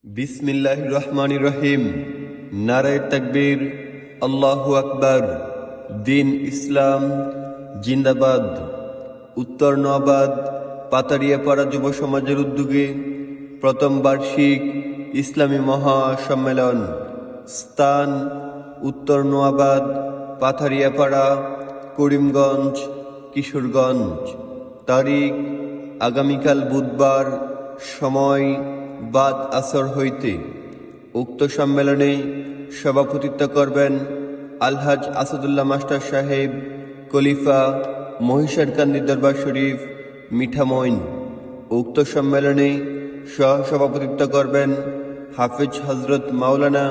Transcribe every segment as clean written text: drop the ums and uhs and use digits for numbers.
বিসমিল্লাহির রহমানির রহিম। নারায়ে তাকবীর, আল্লাহু আকবার। দিন ইসলাম জিন্দাবাদ। উত্তর নোয়াবাদ পাতারিয়াপাড়া যুব সমাজের উদ্যোগে প্রথম বার্ষিক ইসলামী মহাসম্মেলন। স্থান উত্তর নোয়াবাদ পাতারিয়াপাড়া, করিমগঞ্জ, কিশোরগঞ্জ। তারিখ আগামীকাল বুধবার। সময় বাদ আসর হইতে। উক্ত সম্মেলনে সভাপতিত্ব করবেন আলহাজ আসাদুল্লাহ মাস্টার সাহেব, খলিফা, মহিষারকান্দি দরবার শরীফ, মিঠামইন। উক্ত সম্মেলনে সহসভাপতিত্ব করবেন হাফেজ হজরত মাওলানা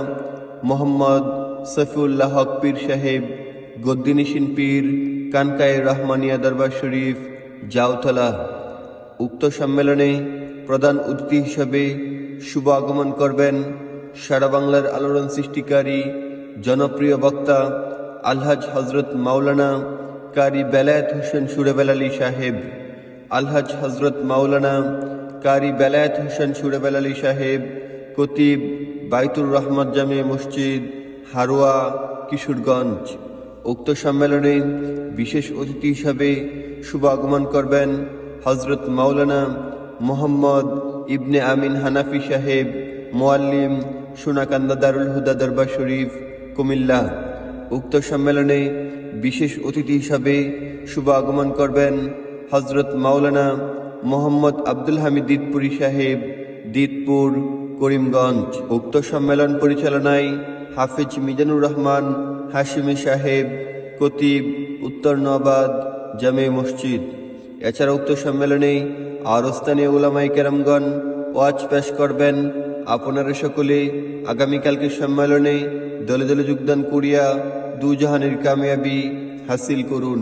মোহাম্মদ সফিউল্লাহ হক পীর সাহেব, গদ্দিনিশিন পীর, কানকায়ে রহমানিয়া দরবার শরীফ, জাউতলা। উক্ত সম্মেলনে প্রধান অতিথি হিসেবে শুভ আগমন করবেন সারা বাংলার আলোড়ন সৃষ্টিকারী জনপ্রিয় বক্তা আলহাজ হজরত মাওলানা কারি বেলায়েত হোসেন সুরেবেল আলী সাহেব। আলহাজ হজরত মাওলানা কারি বেলায়েত হোসেন সুরেবেল আলী সাহেব, খতিব, বাইতুর রহমত জামে মসজিদ, হারোয়া, কিশোরগঞ্জ। উক্ত সম্মেলনে বিশেষ অতিথি হিসাবে শুভ আগমন করবেন হজরত মাওলানা মোহাম্মদ ইবনে আমিন হানাফি সাহেব, মুআল্লিম, সোনাকান্দা দারুল হুদা দরবার শরীফ, কুমিল্লা। উক্ত সম্মেলনে বিশেষ অতিথি হিসাবে শুভ আগমন করবেন হজরত মাওলানা মোহাম্মদ আব্দুল হামিদ দিতপুরি সাহেব, দিতপুর, করিমগঞ্জ। উক্ত সম্মেলন পরিচালনায় হাফেজ মিজানুর রহমান হাশিমি সাহেব, খতিব, উত্তর নোয়াবাদ জামে মসজিদ। এছাড়া উক্ত সম্মেলনে আরও স্থানীয় উলামায়ে কেরামগণ ওয়াজ পেশ করবেন। আপনারা সকলে আগামীকালকে সম্মেলনে দলে দলে যোগদান করিয়া দুজাহানের কামিয়াবি হাসিল করুন।